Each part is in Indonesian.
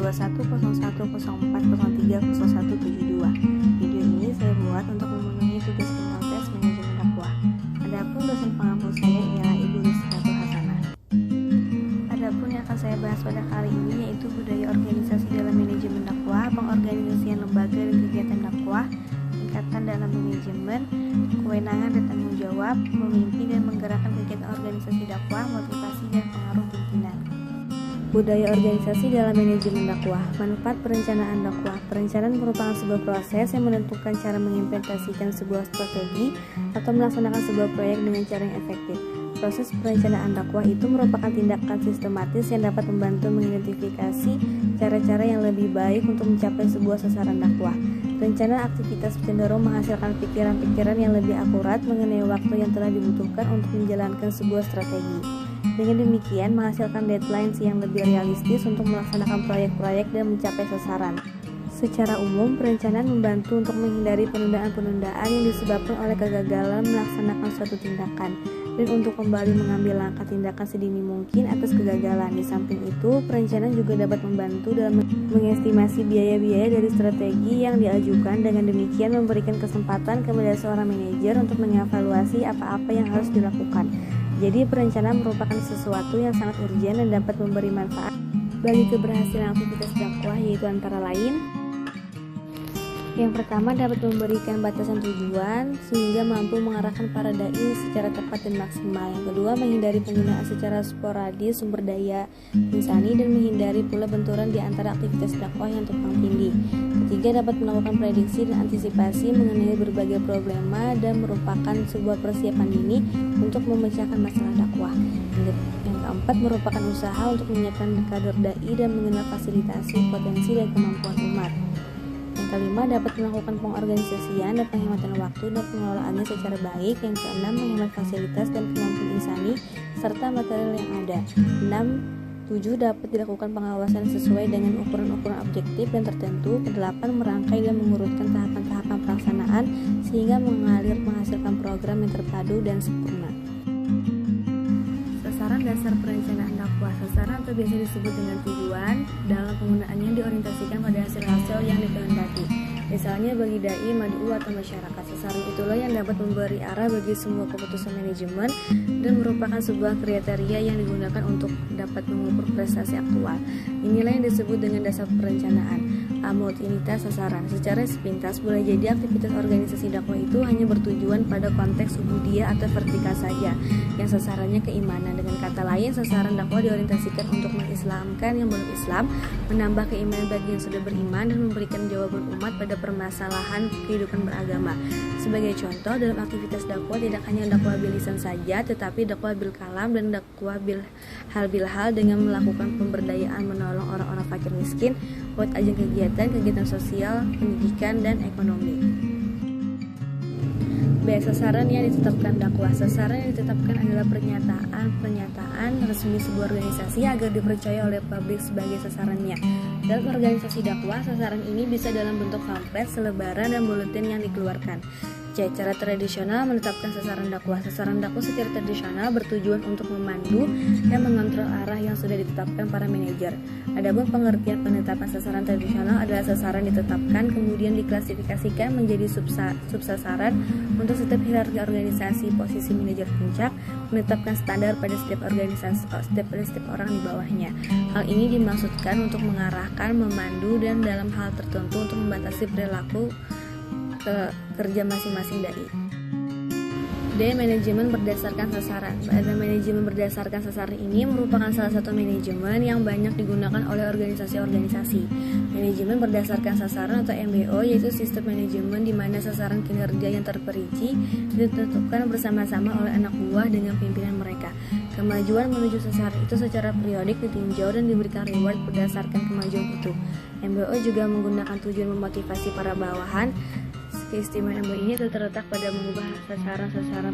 210104030172. Video ini saya buat untuk memenuhi tugas tes manajemen dakwah. Adapun dosen pengampu saya ialah Ibu Rizkyatu Hasanah. Adapun yang akan saya bahas pada kali ini yaitu budaya organisasi dalam manajemen dakwah, pengorganisasian lembaga dan kegiatan dakwah, tingkatan dalam manajemen, kewenangan dan tanggung jawab, memimpin dan menggerakkan kegiatan organisasi dakwah, motivasi dan pengaruh pimpinan. Budaya organisasi dalam manajemen dakwah. Manfaat perencanaan dakwah. Perencanaan merupakan sebuah proses yang menentukan cara mengimplementasikan sebuah strategi atau melaksanakan sebuah proyek dengan cara yang efektif. Proses perencanaan dakwah itu merupakan tindakan sistematis yang dapat membantu mengidentifikasi cara-cara yang lebih baik untuk mencapai sebuah sasaran dakwah. Rencana aktivitas cenderung menghasilkan pikiran-pikiran yang lebih akurat mengenai waktu yang telah dibutuhkan untuk menjalankan sebuah strategi. Dengan demikian, menghasilkan deadlines yang lebih realistis untuk melaksanakan proyek-proyek dan mencapai sasaran. Secara umum, perencanaan membantu untuk menghindari penundaan-penundaan yang disebabkan oleh kegagalan melaksanakan suatu tindakan, dan untuk kembali mengambil langkah tindakan sedini mungkin atas kegagalan. Di samping itu, perencanaan juga dapat membantu dalam mengestimasi biaya-biaya dari strategi yang diajukan. Dengan demikian, memberikan kesempatan kepada seorang manajer untuk mengevaluasi apa-apa yang harus dilakukan. Jadi, perencanaan merupakan sesuatu yang sangat urgen dan dapat memberi manfaat bagi keberhasilan aktivitas dakwah, yaitu antara lain: yang pertama, dapat memberikan batasan tujuan sehingga mampu mengarahkan para dai secara tepat dan maksimal. Yang kedua, menghindari penggunaan secara sporadis sumber daya insani dan menghindari pula benturan di antara aktivitas dakwah yang tumpang tindih. Ketiga, dapat melakukan prediksi dan antisipasi mengenai berbagai problema dan merupakan sebuah persiapan dini untuk memecahkan masalah dakwah. Yang keempat, merupakan usaha untuk menyiapkan kader dai dan mengenal fasilitasi, potensi, dan kemampuan umat. Yang kelima, dapat melakukan pengorganisasian dan penghematan waktu dan pengelolaannya secara baik. Yang keenam, menghemat fasilitas dan kemampuan insani serta material yang ada. 7. Dapat dilakukan pengawasan sesuai dengan ukuran-ukuran objektif dan tertentu. 8. Merangkai dan mengurutkan tahapan-tahapan pelaksanaan sehingga mengalir menghasilkan program yang terpadu dan sempurna. Sasaran dasar perencanaan dakwah. Sasaran atau biasa disebut dengan tujuan dalam penggunaannya diorientasikan pada hasil-hasil yang dikehendaki. Misalnya bagi dai, mad'u atau masyarakat, sasaran itulah yang dapat memberi arah bagi semua keputusan manajemen dan merupakan sebuah kriteria yang digunakan untuk dapat mengukur prestasi aktual. Inilah yang disebut dengan dasar perencanaan. Rutinitas sasaran. Secara sepintas boleh jadi aktivitas organisasi dakwah itu hanya bertujuan pada konteks ubudiyah atau vertikal saja, yang sasarannya keimanan. Dengan kata lain, sasaran dakwah diorientasikan untuk mengislamkan yang belum Islam, menambah keimanan bagi yang sudah beriman, dan memberikan jawaban umat pada permasalahan kehidupan beragama. Sebagai contoh, dalam aktivitas dakwah tidak hanya dakwah bil lisan saja, tetapi dakwah bil kalam dan dakwah bil hal dengan melakukan pemberdayaan, menolong orang-orang fakir miskin buat ajang kegiatan sosial, pendidikan, dan ekonomi. B. Sasaran yang ditetapkan dakwah. Sasaran yang ditetapkan adalah pernyataan resmi sebuah organisasi agar dipercaya oleh publik sebagai sasarannya. Dalam organisasi dakwah, sasaran ini bisa dalam bentuk pamflet, selebaran, dan buletin yang dikeluarkan. C. Cara tradisional menetapkan sasaran dakwah. Sasaran dakwah secara tradisional bertujuan untuk memandu dan mengontrol arah yang sudah ditetapkan para manajer. Adapun pengertian penetapan sasaran tradisional adalah sasaran ditetapkan kemudian diklasifikasikan menjadi subsasaran untuk setiap hierarki organisasi. Posisi manajer puncak menetapkan standar pada setiap organisasi pada setiap orang di bawahnya. Hal ini dimaksudkan untuk mengarahkan, memandu, dan dalam hal tertentu untuk membatasi perilaku kerja masing-masing dai. D. Manajemen berdasarkan sasaran. Pada manajemen berdasarkan sasaran ini merupakan salah satu manajemen yang banyak digunakan oleh organisasi-organisasi. Manajemen berdasarkan sasaran atau MBO yaitu sistem manajemen di mana sasaran kinerja yang terperinci ditentukan bersama-sama oleh anak buah dengan pimpinan mereka. Kemajuan menuju sasaran itu secara periodik ditinjau dan diberikan reward berdasarkan kemajuan itu. MBO juga menggunakan tujuan memotivasi para bawahan. Keistimewaan MBO ini terletak pada mengubah sasaran-sasaran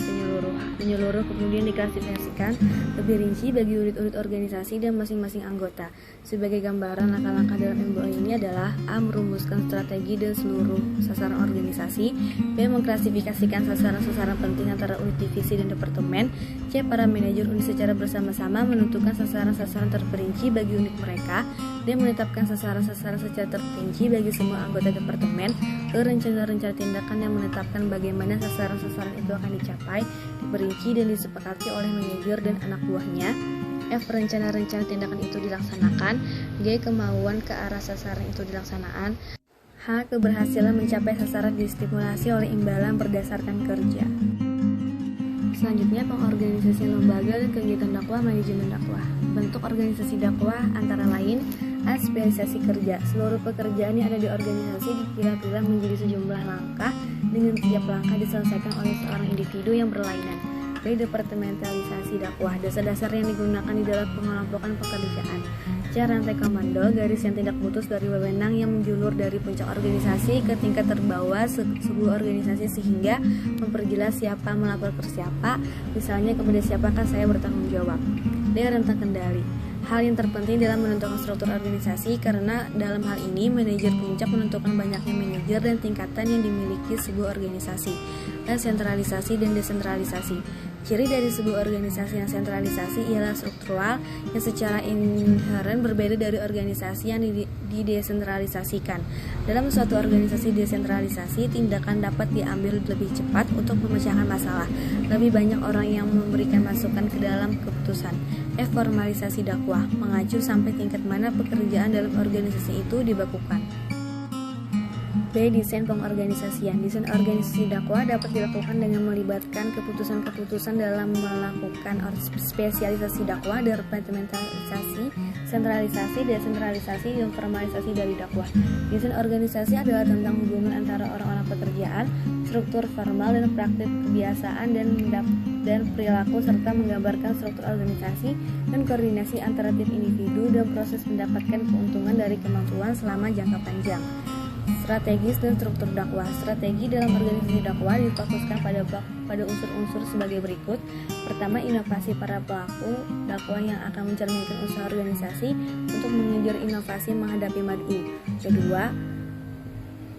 penyeluruh kemudian diklasifikasikan lebih rinci bagi unit-unit organisasi dan masing-masing anggota. Sebagai gambaran, langkah-langkah dalam MBO ini adalah: A. Merumuskan strategi dan seluruh sasaran organisasi. B. Mengklasifikasikan sasaran-sasaran penting antara unit divisi dan departemen. C. Para manajer unit secara bersama-sama menentukan sasaran-sasaran terperinci bagi unit mereka. Dia menetapkan sasaran-sasaran secara terperinci bagi semua anggota departemen, rencana-rencana tindakan yang menetapkan bagaimana sasaran-sasaran itu akan dicapai, diperinci dan disepakati oleh manajer dan anak buahnya. F. Rencana-rencana tindakan itu dilaksanakan. G. Kemauan ke arah sasaran itu dilaksanaan. H. Keberhasilan mencapai sasaran distimulasi oleh imbalan berdasarkan kerja. Selanjutnya, pengorganisasian lembaga dan kegiatan dakwah, manajemen dakwah. Bentuk organisasi dakwah antara lain: A. Spesialisasi kerja. Seluruh pekerjaan yang ada di organisasi dipilah-pilah menjadi sejumlah langkah, dengan tiap langkah diselesaikan oleh seorang individu yang berlainan. B. Departementalisasi dakwah. Dasar-dasar yang digunakan di dalam pengelompokan pekerjaan. C. Rantai komando, garis yang tidak putus dari wewenang yang menjulur dari puncak organisasi ke tingkat terbawah sebuah organisasi sehingga memperjelas siapa melapor ke siapa, misalnya kepada siapakah saya bertanggung jawab. D. Rentang kendali. Hal yang terpenting dalam menentukan struktur organisasi, karena dalam hal ini manajer puncak menentukan banyaknya manajer dan tingkatan yang dimiliki sebuah organisasi. Dan sentralisasi dan desentralisasi. Ciri dari sebuah organisasi yang sentralisasi ialah struktural yang secara inheren berbeda dari organisasi yang didesentralisasikan. Dalam suatu organisasi desentralisasi, tindakan dapat diambil lebih cepat untuk memecahkan masalah. Lebih banyak orang yang memberikan masukan ke dalam keputusan. F. Formalisasi dakwah, mengacu sampai tingkat mana pekerjaan dalam organisasi itu dibakukan. B. Desain pengorganisasian. Desain organisasi dakwah dapat dilakukan dengan melibatkan keputusan-keputusan dalam melakukan spesialisasi dakwah, departementalisasi, sentralisasi, desentralisasi, dan formalisasi dari dakwah. Desain organisasi adalah tentang hubungan antara orang-orang pekerjaan, struktur formal dan praktik kebiasaan dan perilaku, serta menggambarkan struktur organisasi dan koordinasi antara tim individu dan proses mendapatkan keuntungan dari kemampuan selama jangka panjang. Strategis dan struktur dakwah. Strategi dalam organisasi dakwah difokuskan pada unsur-unsur sebagai berikut. Pertama, inovasi para pelaku dakwah yang akan mencerminkan usaha organisasi untuk mengejar inovasi menghadapi mad'u. Kedua,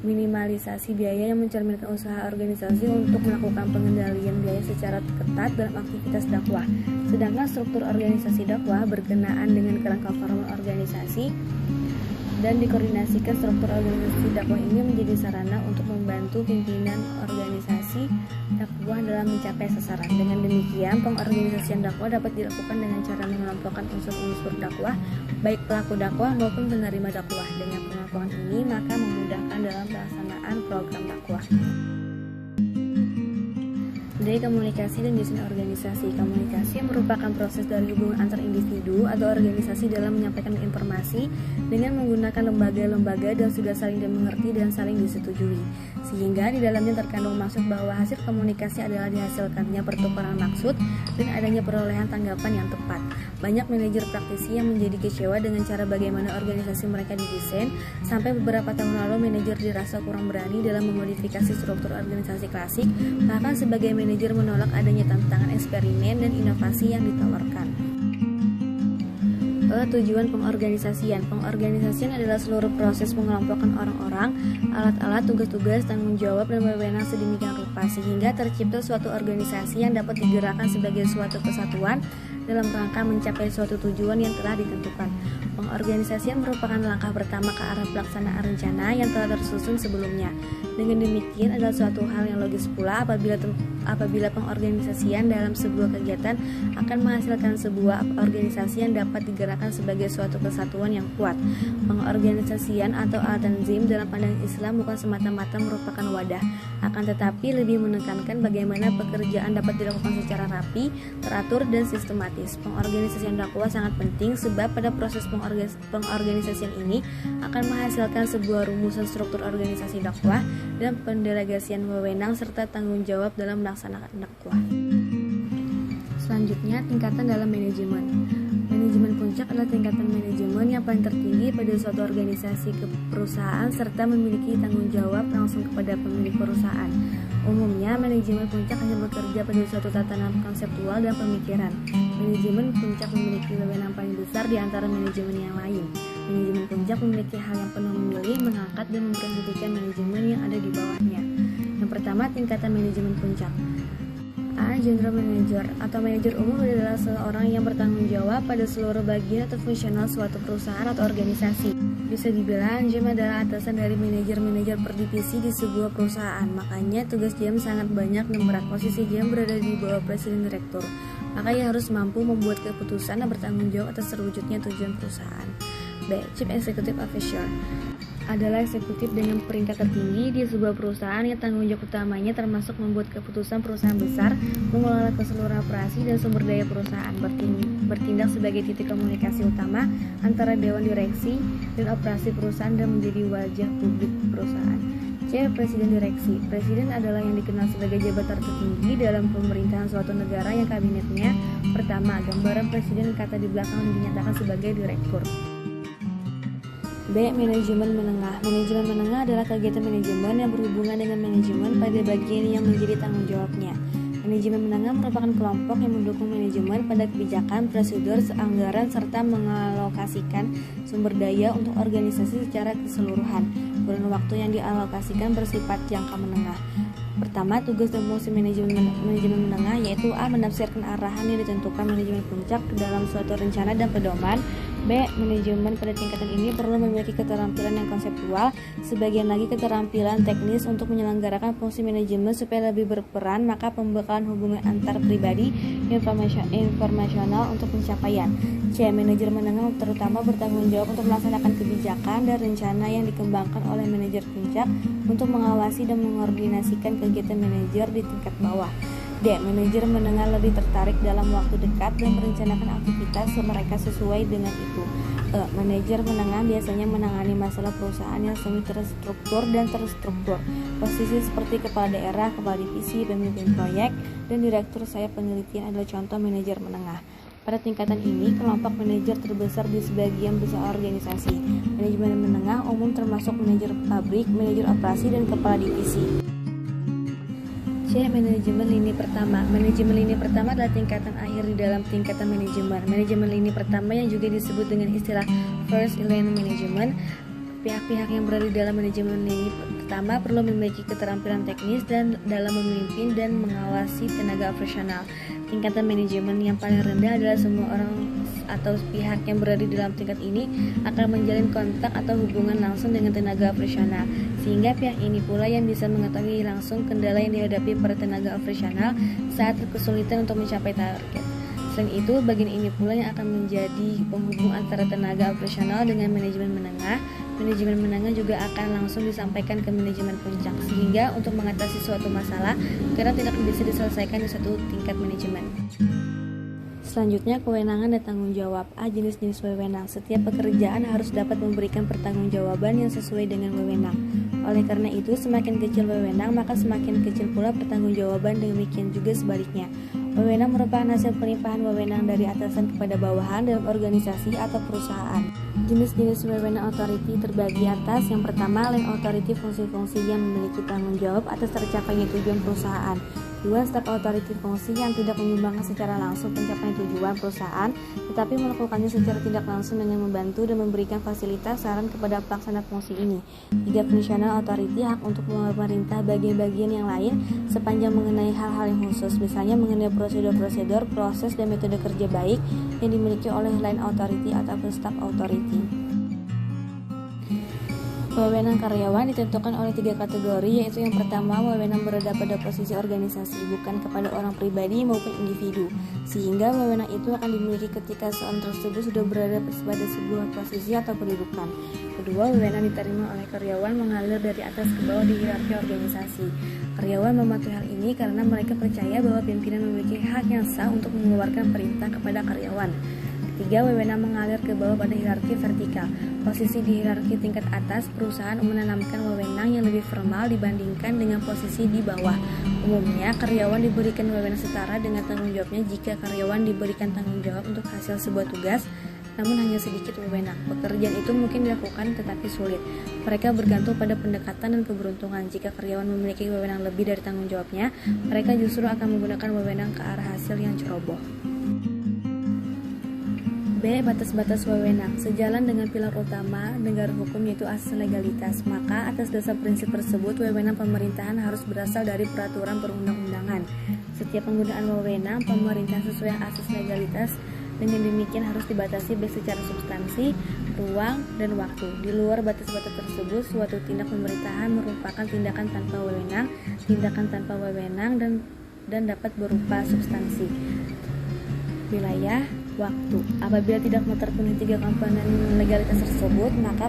minimalisasi biaya yang mencerminkan usaha organisasi untuk melakukan pengendalian biaya secara ketat dalam aktivitas dakwah. Sedangkan struktur organisasi dakwah berkenaan dengan kerangka formal organisasi dan dikoordinasikan. Struktur organisasi dakwah ini menjadi sarana untuk membantu pimpinan organisasi dakwah dalam mencapai sasaran. Dengan demikian, pengorganisasian dakwah dapat dilakukan dengan cara mengelompokkan unsur-unsur dakwah, baik pelaku dakwah maupun penerima dakwah. Dengan pengelompokan ini, maka memudahkan dalam pelaksanaan program dakwah. D. Komunikasi dan desain organisasi. Komunikasi merupakan proses dari hubungan antar individu atau organisasi dalam menyampaikan informasi dengan menggunakan lembaga-lembaga dan sudah saling dimengerti dan saling disetujui, sehingga di dalamnya terkandung maksud bahwa hasil komunikasi adalah dihasilkannya pertukaran maksud dan adanya perolehan tanggapan yang tepat. Banyak manajer praktisi yang menjadi kecewa dengan cara bagaimana organisasi mereka didesain. Sampai beberapa tahun lalu manajer dirasa kurang berani dalam memodifikasi struktur organisasi klasik, bahkan sebagai manajer menolak adanya tantangan eksperimen dan inovasi yang ditawarkan. Tujuan pengorganisasian. Pengorganisasian adalah seluruh proses mengelompokkan orang-orang, alat-alat, tugas-tugas, tanggung jawab, dan wewenang sedemikian rupa sehingga tercipta suatu organisasi yang dapat digerakkan sebagai suatu kesatuan dalam rangka mencapai suatu tujuan yang telah ditentukan. Pengorganisasian merupakan langkah pertama ke arah pelaksanaan rencana yang telah tersusun sebelumnya. Dengan demikian, adalah suatu hal yang logis pula apabila pengorganisasian dalam sebuah kegiatan akan menghasilkan sebuah organisasi yang dapat digerakkan sebagai suatu kesatuan yang kuat. Pengorganisasian atau al-tanzim dalam pandangan Islam bukan semata-mata merupakan wadah, akan tetapi lebih menekankan bagaimana pekerjaan dapat dilakukan secara rapi, teratur, dan sistematis. Pengorganisasian dakwah sangat penting sebab pada proses pengorganisasian ini akan menghasilkan sebuah rumusan struktur organisasi dakwah dan pendelegasian wewenang serta tanggung jawab dalam melaksanakan dakwah. Selanjutnya, tingkatan dalam manajemen. Manajemen puncak adalah tingkatan manajemen yang paling tertinggi pada suatu organisasi perusahaan serta memiliki tanggung jawab langsung kepada pemilik perusahaan. Umumnya, manajemen puncak hanya bekerja pada suatu tatanan konseptual dan pemikiran. Manajemen puncak memiliki wewenang paling besar di antara manajemen yang lain. Manajemen puncak memiliki hal yang penuh memilih, mengangkat, dan memberhentikan manajemen yang ada di bawahnya. Yang pertama, tingkatan manajemen puncak. A. General Manager atau manajer umum adalah seorang yang bertanggung jawab pada seluruh bagian atau fungsional suatu perusahaan atau organisasi. Bisa dibilang GM adalah atasan dari manajer-manajer per divisi di sebuah perusahaan. Makanya tugas GM sangat banyak dan berat. Posisi GM berada di bawah presiden direktur. Maka ia harus mampu membuat keputusan dan bertanggung jawab atas terwujudnya tujuan perusahaan. B. Chief Executive Officer adalah eksekutif dengan peringkat tertinggi di sebuah perusahaan yang tanggung jawab utamanya termasuk membuat keputusan perusahaan besar, mengelola keseluruhan operasi dan sumber daya perusahaan, bertindak sebagai titik komunikasi utama antara dewan direksi dan operasi perusahaan dan menjadi wajah publik perusahaan. C. Presiden Direksi. Presiden adalah yang dikenal sebagai jabatan tertinggi dalam pemerintahan suatu negara yang kabinetnya pertama, gambaran presiden kata di belakang dinyatakan sebagai direktur. B. Manajemen menengah. Manajemen menengah adalah kegiatan manajemen yang berhubungan dengan manajemen pada bagian yang menjadi tanggung jawabnya. Manajemen menengah merupakan kelompok yang mendukung manajemen pada kebijakan, prosedur, anggaran, serta mengalokasikan sumber daya untuk organisasi secara keseluruhan. Kurun waktu yang dialokasikan bersifat jangka menengah. Pertama, tugas dan fungsi manajemen menengah yaitu A. Menafsirkan arahan yang ditentukan manajemen puncak dalam suatu rencana dan pedoman. B. Manajemen pada tingkatan ini perlu memiliki keterampilan yang konseptual, sebagian lagi keterampilan teknis untuk menyelenggarakan fungsi manajemen supaya lebih berperan, maka pembekalan hubungan antar pribadi informasional untuk pencapaian. C. Manajer menengah terutama bertanggung jawab untuk melaksanakan kebijakan dan rencana yang dikembangkan oleh manajer puncak untuk mengawasi dan mengkoordinasikan kegiatan manajer di tingkat bawah. D. Manajer menengah lebih tertarik dalam waktu dekat dan merencanakan aktivitas mereka sesuai dengan itu. E. Manajer menengah biasanya menangani masalah perusahaan yang semi terstruktur dan terstruktur. Posisi seperti kepala daerah, kepala divisi, pemimpin proyek, dan direktur sayap penelitian adalah contoh manajer menengah. Pada tingkatan ini, kelompok manajer terbesar di sebagian besar organisasi. Manajemen menengah umum termasuk manajer pabrik, manajer operasi, dan kepala divisi. C. Manajemen lini pertama. Manajemen lini pertama adalah tingkatan akhir di dalam tingkatan manajemen. Manajemen lini pertama yang juga disebut dengan istilah first line management. Pihak-pihak yang berada di dalam manajemen lini pertama perlu memiliki keterampilan teknis dan dalam memimpin dan mengawasi tenaga operasional. Tingkatan manajemen yang paling rendah adalah semua orang atau pihak yang berada di dalam tingkat ini akan menjalin kontak atau hubungan langsung dengan tenaga operasional, sehingga pihak ini pula yang bisa mengetahui langsung kendala yang dihadapi para tenaga operasional saat kesulitan untuk mencapai target. Selain itu, bagian ini pula yang akan menjadi penghubung antara tenaga operasional dengan manajemen menengah. Manajemen menengah juga akan langsung disampaikan ke manajemen puncak, sehingga untuk mengatasi suatu masalah karena tidak bisa diselesaikan di satu tingkat manajemen. Selanjutnya, kewenangan dan tanggung jawab. A. Jenis-jenis wewenang. Setiap pekerjaan harus dapat memberikan pertanggungjawaban yang sesuai dengan wewenang. Oleh karena itu, semakin kecil wewenang, maka semakin kecil pula pertanggungjawaban, demikian juga sebaliknya. Wewenang merupakan hasil pelimpahan wewenang dari atasan kepada bawahan dalam organisasi atau perusahaan. Jenis-jenis wewenang authority terbagi atas. Yang pertama, line authority, fungsi-fungsi yang memiliki tanggung jawab atas tercapainya tujuan perusahaan. 2. Staff authority, fungsi yang tidak menyumbangkan secara langsung pencapaian tujuan perusahaan, tetapi melakukannya secara tidak langsung dengan membantu dan memberikan fasilitas saran kepada pelaksana fungsi ini. 3. Functional authority, hak untuk memerintah bagian-bagian yang lain sepanjang mengenai hal-hal yang khusus, misalnya mengenai prosedur-prosedur, proses, dan metode kerja baik yang dimiliki oleh line authority atau staff authority. Wewenang karyawan ditentukan oleh 3 kategori, yaitu yang pertama, wewenang berada pada posisi organisasi, bukan kepada orang pribadi maupun individu, sehingga wewenang itu akan dimiliki ketika seorang tersebut sudah berada pada sebuah posisi atau kedudukan. Kedua, wewenang diterima oleh karyawan mengalir dari atas ke bawah di hierarki organisasi. Karyawan mematuhi hal ini karena mereka percaya bahwa pimpinan memiliki hak yang sah untuk mengeluarkan perintah kepada karyawan. Ketiga, wewenang mengalir ke bawah pada hierarki vertikal. Posisi di hierarki tingkat atas perusahaan menanamkan wewenang yang lebih formal dibandingkan dengan posisi di bawah. Umumnya, karyawan diberikan wewenang setara dengan tanggung jawabnya jika karyawan diberikan tanggung jawab untuk hasil sebuah tugas, namun hanya sedikit wewenang. Pekerjaan itu mungkin dilakukan tetapi sulit. Mereka bergantung pada pendekatan dan keberuntungan. Jika karyawan memiliki wewenang lebih dari tanggung jawabnya, mereka justru akan menggunakan wewenang ke arah hasil yang ceroboh. B. Batas-batas wewenang. Sejalan dengan pilar utama negara hukum yaitu asas legalitas, maka atas dasar prinsip tersebut wewenang pemerintahan harus berasal dari peraturan perundang-undangan. Setiap penggunaan wewenang pemerintah sesuai asas legalitas. Dengan demikian harus dibatasi baik secara substansi, ruang, dan waktu. Di luar batas-batas tersebut, suatu tindak pemerintahan merupakan tindakan tanpa wewenang dan dapat berupa substansi. Wilayah, waktu. Apabila tidak terpenuhi 3 komponen legalitas tersebut, maka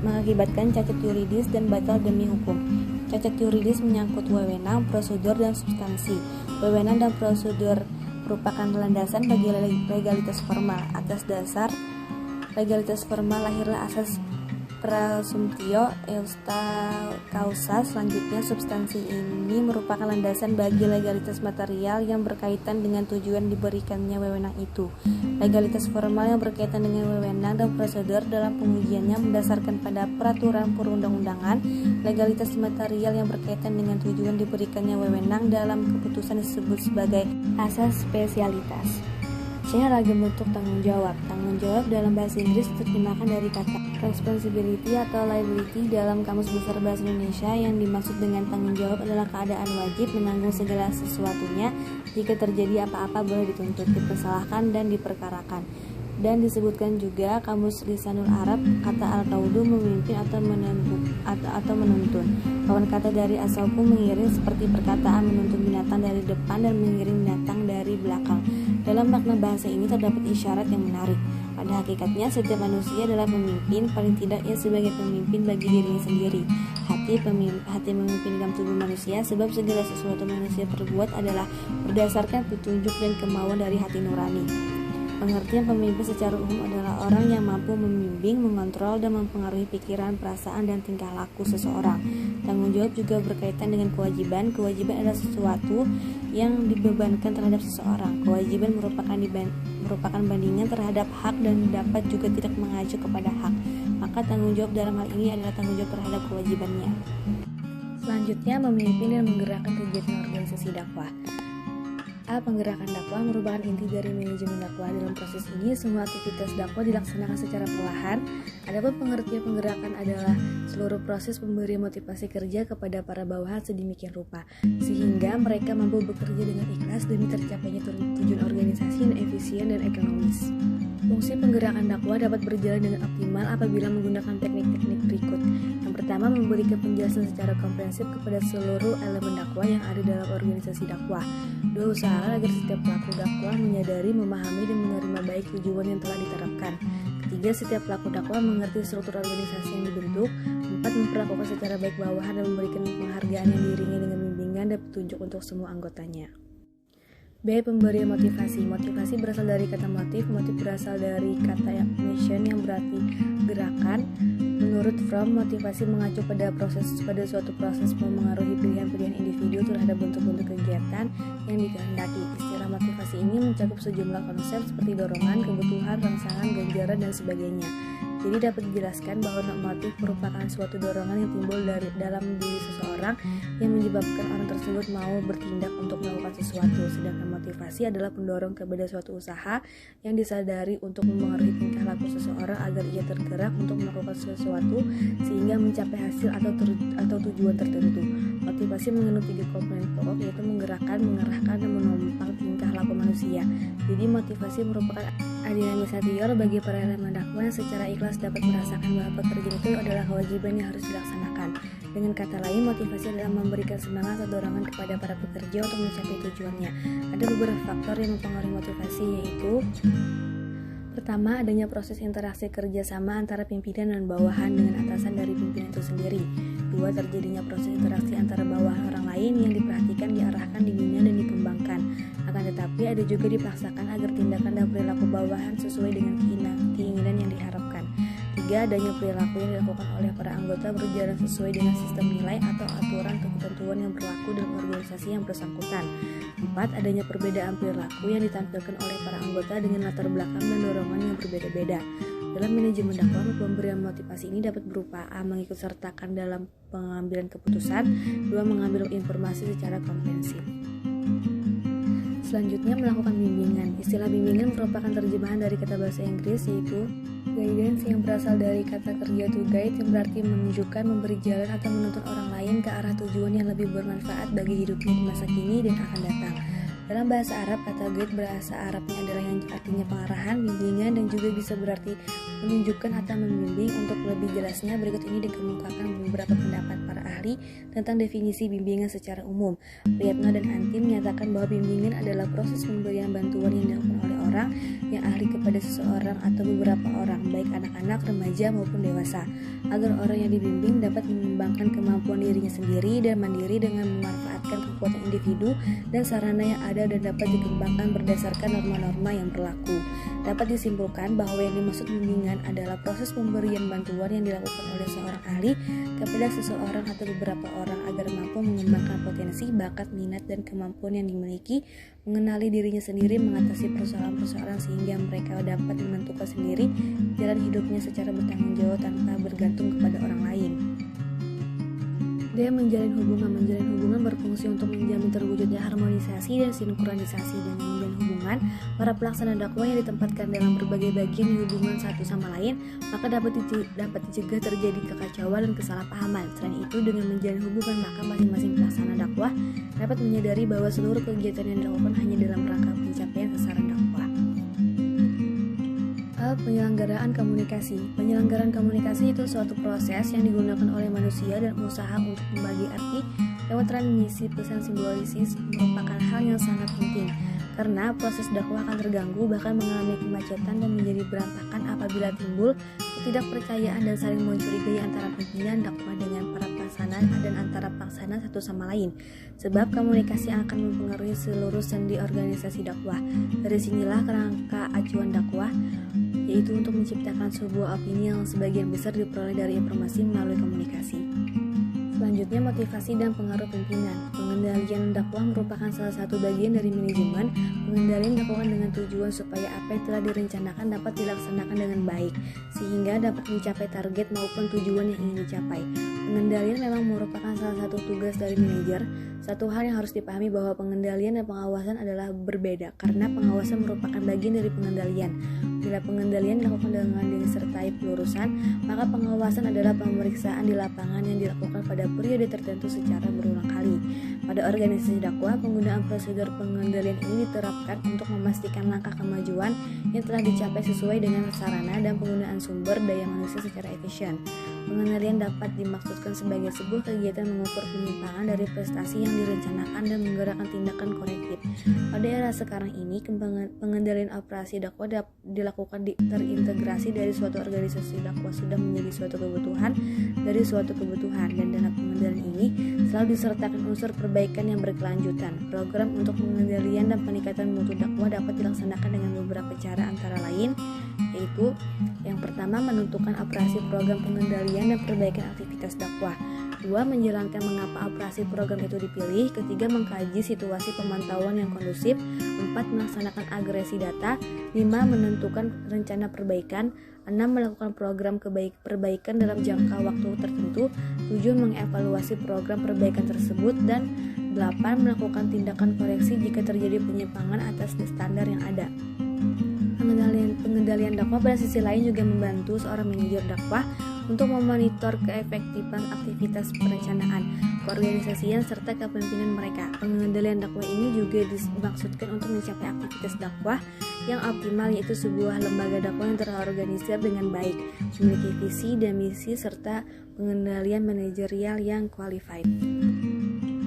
mengakibatkan cacat yuridis dan batal demi hukum. Cacat yuridis menyangkut wewenang, prosedur, dan substansi. Wewenang dan prosedur merupakan landasan bagi legalitas formal. Atas dasar legalitas formal lahirlah asas presumptio justa causa. Selanjutnya, substansi ini merupakan landasan bagi legalitas material yang berkaitan dengan tujuan diberikannya wewenang itu. Legalitas formal yang berkaitan dengan wewenang dan prosedur dalam pengujiannya mendasarkan pada peraturan perundang-undangan. Legalitas material yang berkaitan dengan tujuan diberikannya wewenang dalam keputusan disebut sebagai asas spesialitas. C. Ragam bentuk tanggung jawab. Tanggung jawab dalam bahasa Inggris diterjemahkan dari kata responsibility atau liability dalam Kamus Besar Bahasa Indonesia. Yang dimaksud dengan tanggung jawab adalah keadaan wajib menanggung segala sesuatunya jika terjadi apa-apa boleh dituntut, dipersalahkan, dan diperkarakan. Dan disebutkan juga Kamus Lisanul Arab kata al-qaudu memimpin atau menuntun. Kawan kata dari as-sauqu mengiring seperti perkataan menuntun binatang dari depan dan mengiring binatang dari belakang. Dalam makna bahasa ini terdapat isyarat yang menarik. Pada hakikatnya setiap manusia adalah pemimpin, paling tidak ia sebagai pemimpin bagi dirinya sendiri. Hati memimpin dalam tubuh manusia, sebab segala sesuatu manusia perbuat adalah berdasarkan petunjuk dan kemauan dari hati nurani. Pengertian pemimpin secara umum adalah orang yang mampu membimbing, mengontrol, dan mempengaruhi pikiran, perasaan, dan tingkah laku seseorang. Tanggung jawab juga berkaitan dengan kewajiban. Kewajiban adalah sesuatu yang dibebankan terhadap seseorang. Kewajiban merupakan bandingan terhadap hak dan dapat juga tidak mengacu kepada hak. Maka tanggung jawab dalam hal ini adalah tanggung jawab terhadap kewajibannya. Selanjutnya, memimpin dan menggerakkan kegiatan organisasi dakwah. A. Penggerakan dakwah merupakan inti dari manajemen dakwah. Dalam proses ini, semua aktivitas dakwah dilaksanakan secara perlahan. Adapun pengertian penggerakan adalah seluruh proses pemberian motivasi kerja kepada para bawahan sedemikian rupa, sehingga mereka mampu bekerja dengan ikhlas demi tercapainya tujuan organisasi yang efisien dan ekonomis. Fungsi penggerakan dakwah dapat berjalan dengan optimal apabila menggunakan teknik-teknik berikut. Yang pertama, memberikan penjelasan secara komprehensif kepada seluruh elemen dakwah yang ada dalam organisasi dakwah. 2. Usahakan agar setiap pelaku dakwah menyadari, memahami, dan menerima baik tujuan yang telah diterapkan. 3. Setiap pelaku dakwah mengerti struktur organisasi yang dibentuk. 4. Memperlakukan secara baik bawahan dan memberikan penghargaan yang diiringi dengan bimbingan dan petunjuk untuk semua anggotanya. B. Pemberian motivasi. Motivasi berasal dari kata motif. Motif berasal dari kata motion yang berarti gerakan. Menurut Fromm, motivasi mengacu pada suatu proses memengaruhi pilihan-pilihan individu terhadap bentuk-bentuk kegiatan yang dikehendaki. Istilah motivasi ini mencakup sejumlah konsep seperti dorongan, kebutuhan, rangsangan, ganjaran, dan sebagainya. Jadi dapat dijelaskan bahwa motif merupakan suatu dorongan yang timbul dalam diri seseorang yang menyebabkan orang tersebut mau bertindak untuk melakukan sesuatu. Sedangkan motivasi adalah pendorong kepada suatu usaha yang disadari untuk memengaruhi tingkah laku seseorang agar ia tergerak untuk melakukan sesuatu sehingga mencapai hasil atau tujuan tertentu. Motivasi mengandung 3 komponen pokok, yaitu menggerakkan, mengarahkan, dan menopang tingkah laku manusia. Jadi motivasi merupakan dinamisator bagi para elemen dakwah yang secara ikhlas dapat merasakan bahwa pekerjaan itu adalah kewajiban yang harus dilaksanakan. Dengan kata lain, motivasi adalah memberikan semangat atau dorongan kepada para pekerja untuk mencapai tujuannya. Ada beberapa faktor yang mempengaruhi motivasi, yaitu pertama, adanya proses interaksi kerjasama antara pimpinan dan bawahan dengan atasan dari pimpinan itu sendiri. 2. Terjadinya proses interaksi antara bawahan orang lain yang diperhatikan, diarahkan, dibina, dan dikembangkan. Akan tetapi ada juga dipaksakan agar tindakan dan perilaku bawahan sesuai dengan keinginan yang diharapkan. 3. Adanya perilaku yang dilakukan oleh para anggota berjalan sesuai dengan sistem nilai atau aturan atau ketentuan yang berlaku dalam organisasi yang bersangkutan. 4. Adanya perbedaan perilaku yang ditampilkan oleh para anggota dengan latar belakang dan dorongan yang berbeda-beda. Dalam manajemen dakwah, pemberian motivasi ini dapat berupa A. Mengikut sertakan dalam pengambilan keputusan. 2. Mengambil informasi secara komprehensif. Selanjutnya, melakukan bimbingan. Istilah bimbingan merupakan terjemahan dari kata bahasa Inggris, yaitu Guidance yang berasal dari kata kerja to guide yang berarti menunjukkan, memberi jalan atau menuntun orang lain ke arah tujuan yang lebih bermanfaat bagi hidupnya di masa kini dan akan datang. Dalam bahasa Arab, kata guide bahasa Arabnya adalah yang artinya pengarahan, bimbingan, dan juga bisa berarti menunjukkan atau membimbing. Untuk lebih jelasnya, berikut ini dikemukakan beberapa pendapat para ahli tentang definisi bimbingan secara umum. Priyatno dan Antim menyatakan bahwa bimbingan adalah proses pemberian bantuan yang dilakukan oleh orang yang ahli kepada seseorang atau beberapa orang, baik anak-anak, remaja, maupun dewasa, agar orang yang dibimbing dapat mengembangkan kemampuan dirinya sendiri dan mandiri dengan memanfaatkan kekuatan individu dan sarana yang ada dan dapat dikembangkan berdasarkan norma-norma yang berlaku. Dapat disimpulkan bahwa yang dimaksud bimbingan adalah proses pemberian bantuan yang dilakukan oleh seorang ahli kepada seseorang atau beberapa orang agar mampu mengembangkan potensi, bakat, minat, dan kemampuan yang dimiliki, mengenali dirinya sendiri, mengatasi persoalan-persoalan sehingga mereka dapat menentukan sendiri jalan hidupnya secara bertanggung jawab tanpa bergantung kepada orang lain. Menjalin hubungan berfungsi untuk menjamin terwujudnya harmonisasi dan sinkronisasi. Dengan menjalin hubungan, para pelaksana dakwah yang ditempatkan dalam berbagai bagian hubungan satu sama lain, maka dapat dicegah terjadi kekacauan dan kesalahpahaman. Selain itu, dengan menjalin hubungan, maka masing-masing pelaksana dakwah dapat menyadari bahwa seluruh kegiatan yang dilakukan hanya dalam rangka pencapaian sasaran dakwah. Penyelenggaraan komunikasi. Penyelenggaraan komunikasi itu suatu proses yang digunakan oleh manusia dan usaha untuk membagi arti lewat transmisi pesan simbolisis merupakan hal yang sangat penting karena proses dakwah akan terganggu, bahkan mengalami kemacetan dan menjadi berantakan apabila timbul ketidakpercayaan dan saling mencurigai antara pimpinan dakwah dengan para pelaksana dan antara pelaksana satu sama lain. Sebab komunikasi akan mempengaruhi seluruh sendi organisasi dakwah. Dari sinilah kerangka acuan dakwah, yaitu untuk menciptakan sebuah opini yang sebagian besar diperoleh dari informasi melalui komunikasi. Selanjutnya, motivasi dan pengaruh pimpinan. Pengendalian dakwah merupakan salah satu bagian dari manajemen. Pengendalian dilakukan dengan tujuan supaya apa yang telah direncanakan dapat dilaksanakan dengan baik, sehingga dapat mencapai target maupun tujuan yang ingin dicapai. Pengendalian memang merupakan salah satu tugas dari manajer. Satu hal yang harus dipahami bahwa pengendalian dan pengawasan adalah berbeda, karena pengawasan merupakan bagian dari pengendalian. Bila pengendalian dilakukan dengan disertai pelurusan, maka pengawasan adalah pemeriksaan di lapangan yang dilakukan pada periode tertentu secara berulang kali. Pada organisasi dakwah, penggunaan prosedur pengendalian ini diterapkan untuk memastikan langkah kemajuan yang telah dicapai sesuai dengan sarana dan penggunaan sumber daya manusia secara efisien. Pengendalian dapat dimaksudkan sebagai sebuah kegiatan mengukur penyimpangan dari prestasi yang direncanakan dan menggerakkan tindakan korektif. Pada era sekarang ini, pengendalian operasi dakwah dilakukan terintegrasi dari suatu organisasi dakwah sudah menjadi suatu kebutuhan dan dalam pengendalian ini selalu disertakan unsur perbaikan yang berkelanjutan. Program untuk pengendalian dan peningkatan mutu dakwah dapat dilaksanakan dengan beberapa cara, antara lain yaitu yang pertama, menentukan operasi program pengendalian dan perbaikan aktivitas dakwah. 2. Menjalankan mengapa operasi program itu dipilih. Ketiga, mengkaji situasi pemantauan yang kondusif. 4. Melaksanakan agresi data. 5. Menentukan rencana perbaikan. 6. Melakukan program perbaikan dalam jangka waktu tertentu. 7. Mengevaluasi program perbaikan tersebut. Dan 8. Melakukan tindakan koreksi jika terjadi penyimpangan atas standar yang ada. Pengendalian dakwah pada sisi lain juga membantu seorang manajer dakwah untuk memonitor keefektifan aktivitas perencanaan, keorganisasian, serta kepemimpinan mereka. Pengendalian dakwah ini juga dimaksudkan untuk mencapai aktivitas dakwah yang optimal, yaitu sebuah lembaga dakwah yang terorganisir dengan baik, memiliki visi dan misi, serta pengendalian manajerial yang qualified.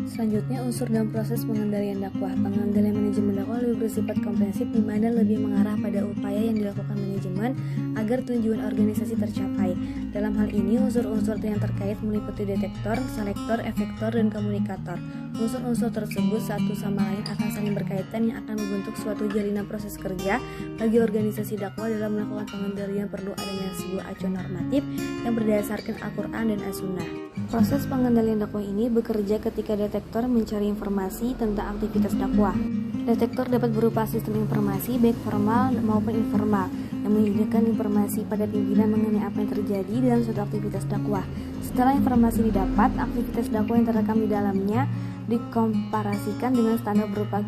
Selanjutnya, unsur dan proses pengendalian dakwah. Pengendalian manajemen dakwah lebih bersifat komprehensif, di mana lebih mengarah pada upaya yang dilakukan manajemen agar tujuan organisasi tercapai. Dalam hal ini, unsur-unsur yang terkait meliputi detektor, selektor, efektor, dan komunikator. Unsur-unsur tersebut satu sama lain akan saling berkaitan yang akan membentuk suatu jalinan proses kerja. Bagi organisasi dakwah, dalam melakukan pengendalian perlu adanya sebuah acuan normatif yang berdasarkan Al-Quran dan As-Sunnah. Proses pengendalian dakwah ini bekerja ketika detektor mencari informasi tentang aktivitas dakwah. Detektor dapat berupa sistem informasi baik formal maupun informal yang menyediakan informasi pada pimpinan mengenai apa yang terjadi dalam suatu aktivitas dakwah. Setelah informasi didapat, aktivitas dakwah yang terekam di dalamnya dikomparasikan dengan standar berupa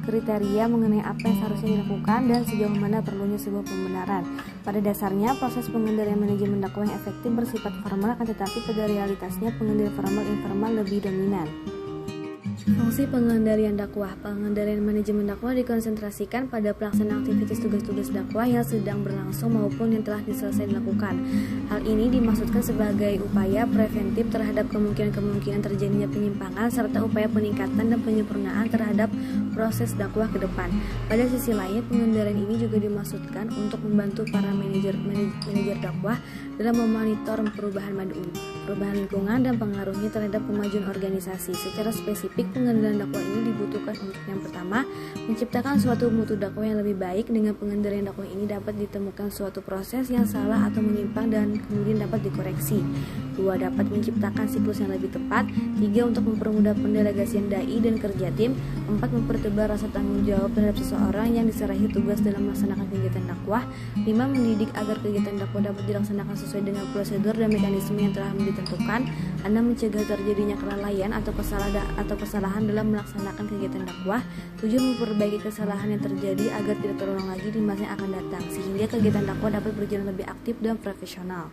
kriteria mengenai apa yang seharusnya dilakukan dan sejauh mana perlunya sebuah pembenaran. Pada dasarnya, proses pengendalian manajemen dakwah yang efektif bersifat formal, akan tetapi pada realitasnya pengendalian formal-informal lebih dominan. Fungsi pengendalian dakwah. Pengendalian manajemen dakwah dikonsentrasikan pada pelaksanaan aktivitas tugas-tugas dakwah yang sedang berlangsung maupun yang telah selesai dilakukan. Hal ini dimaksudkan sebagai upaya preventif terhadap kemungkinan-kemungkinan terjadinya penyimpangan serta upaya peningkatan dan penyempurnaan terhadap proses dakwah ke depan. Pada sisi lain, pengendalian ini juga dimaksudkan untuk membantu para manajer dakwah dalam memonitor perubahan lingkungan dan pengaruhnya terhadap kemajuan organisasi. Secara spesifik, pengendalian dakwah ini dibutuhkan untuk yang pertama, menciptakan suatu mutu dakwah yang lebih baik. Dengan pengendalian dakwah ini dapat ditemukan suatu proses yang salah atau menyimpang dan kemudian dapat dikoreksi. 2. Dapat menciptakan siklus yang lebih tepat. 3. Untuk mempermudah pendelegasian dai dan kerja tim. 4. Mempertebal rasa tanggung jawab terhadap seseorang yang diserahi tugas dalam melaksanakan kegiatan dakwah. 5. Mendidik agar kegiatan dakwah dapat dilaksanakan sesuai dengan prosedur dan mekanisme yang telah ditentukan. 6. Mencegah terjadinya kelalaian atau kesalahan dalam melaksanakan kegiatan dakwah. 7. Memperbaiki kesalahan yang terjadi agar tidak terulang lagi di masa yang akan datang, sehingga kegiatan dakwah dapat berjalan lebih aktif dan profesional.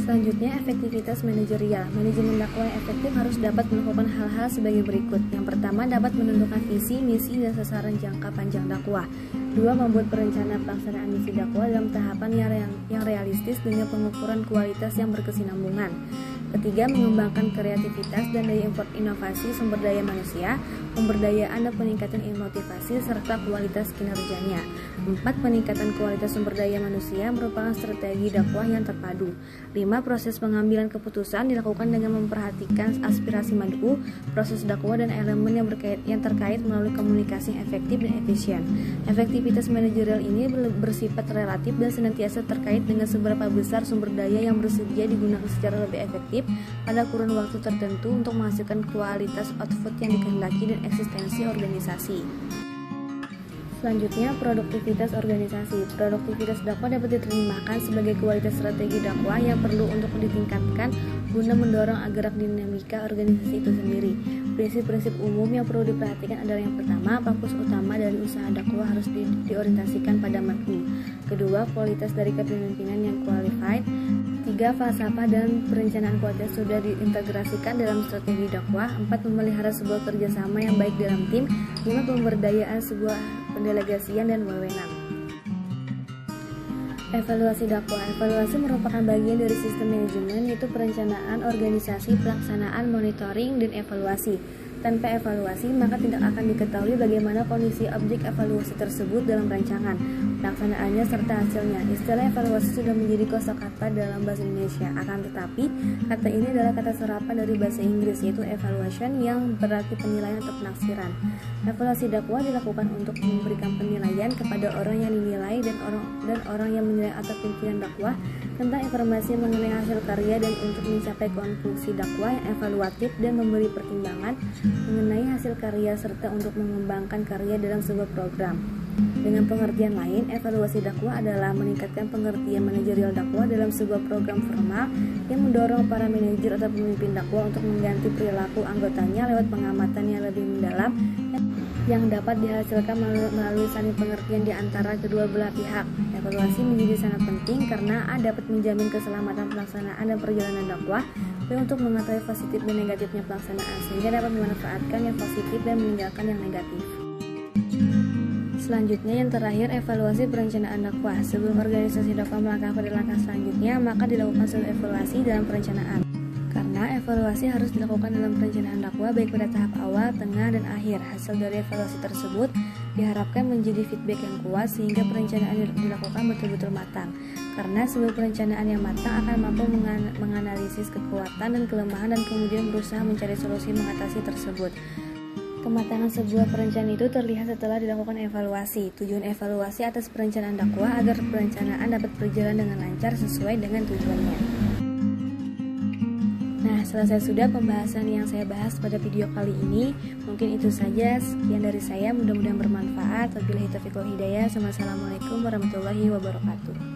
Selanjutnya, efektivitas manajerial. Manajemen dakwah yang efektif harus dapat melakukan hal-hal sebagai berikut. Yang pertama, dapat menentukan visi, misi, dan sasaran jangka panjang dakwah. 2. Membuat perencanaan pelaksanaan misi dakwah dalam tahapan yang realistis dengan pengukuran kualitas yang berkesinambungan. Ketiga, mengembangkan kreativitas dan daya inovasi sumber daya manusia, pemberdayaan dan peningkatan motivasi serta kualitas kinerjanya. 4. Peningkatan kualitas sumber daya manusia merupakan strategi dakwah yang terpadu. 5. Proses pengambilan keputusan dilakukan dengan memperhatikan aspirasi mad'u, proses dakwah dan elemen yang terkait melalui komunikasi yang efektif dan efisien. Efektivitas manajerial ini bersifat relatif dan senantiasa terkait dengan seberapa besar sumber daya yang bersedia digunakan secara lebih efektif pada kurun waktu tertentu untuk menghasilkan kualitas output yang dikehendaki dan eksistensi organisasi. Selanjutnya, produktivitas organisasi. Produktivitas dakwah dapat diterjemahkan sebagai kualitas strategi dakwah yang perlu untuk ditingkatkan guna mendorong gerak dinamika organisasi itu sendiri. Prinsip-prinsip umum yang perlu diperhatikan adalah yang pertama, fokus utama dari usaha dakwah harus diorientasikan pada mad'u. Kedua, kualitas dari kepemimpinan yang qualified. 3. Falsafah dan perencanaan kualitas sudah diintegrasikan dalam strategi dakwah. 4. Memelihara sebuah kerjasama yang baik dalam tim. 5. Pemberdayaan sebuah pendelegasian dan wewenang. Evaluasi dakwah. Evaluasi merupakan bagian dari sistem manajemen, yaitu perencanaan, organisasi, pelaksanaan, monitoring, dan evaluasi. Tanpa evaluasi, maka tidak akan diketahui bagaimana kondisi objek evaluasi tersebut dalam rancangan, pelaksanaannya, serta hasilnya. Istilah evaluasi sudah menjadi kosakata dalam bahasa Indonesia. Akan tetapi, kata ini adalah kata serapan dari bahasa Inggris, yaitu evaluation, yang berarti penilaian atau penafsiran. Evaluasi dakwah dilakukan untuk memberikan penilaian kepada orang yang dinilai dan orang yang menilai atau pimpinan dakwah tentang informasi mengenai hasil karya, dan untuk mencapai konklusi dakwah yang evaluatif dan memberi pertimbangan mengenai hasil karya serta untuk mengembangkan karya dalam sebuah program. Dengan pengertian lain, evaluasi dakwah adalah meningkatkan pengertian manajerial dakwah dalam sebuah program formal yang mendorong para manajer atau pemimpin dakwah untuk mengganti perilaku anggotanya lewat pengamatan yang lebih mendalam yang dapat dihasilkan melalui saling pengertian di antara kedua belah pihak. Evaluasi menjadi sangat penting karena A. dapat menjamin keselamatan pelaksanaan dan perjalanan dakwah, B. untuk mengetahui positif dan negatifnya pelaksanaan, sehingga dapat memanfaatkan yang positif dan meninggalkan yang negatif. Selanjutnya, yang terakhir, evaluasi perencanaan dakwah. Sebelum organisasi dakwah melangkah pada langkah selanjutnya, maka dilakukan suatu evaluasi dalam perencanaan. Karena evaluasi harus dilakukan dalam perencanaan dakwah baik pada tahap awal, tengah, dan akhir. Hasil dari evaluasi tersebut diharapkan menjadi feedback yang kuat sehingga perencanaan yang dilakukan betul-betul matang. Karena sebuah perencanaan yang matang akan mampu menganalisis kekuatan dan kelemahan dan kemudian berusaha mencari solusi mengatasi tersebut. Kematangan sebuah perencanaan itu terlihat setelah dilakukan evaluasi. Tujuan evaluasi atas perencanaan dakwah agar perencanaan dapat berjalan dengan lancar sesuai dengan tujuannya. Nah, selesai sudah pembahasan yang saya bahas pada video kali ini. Mungkin itu saja, sekian dari saya, mudah-mudahan bermanfaat. Wabillahi taufiq wal hidayah. Wassalamualaikum warahmatullahi wabarakatuh.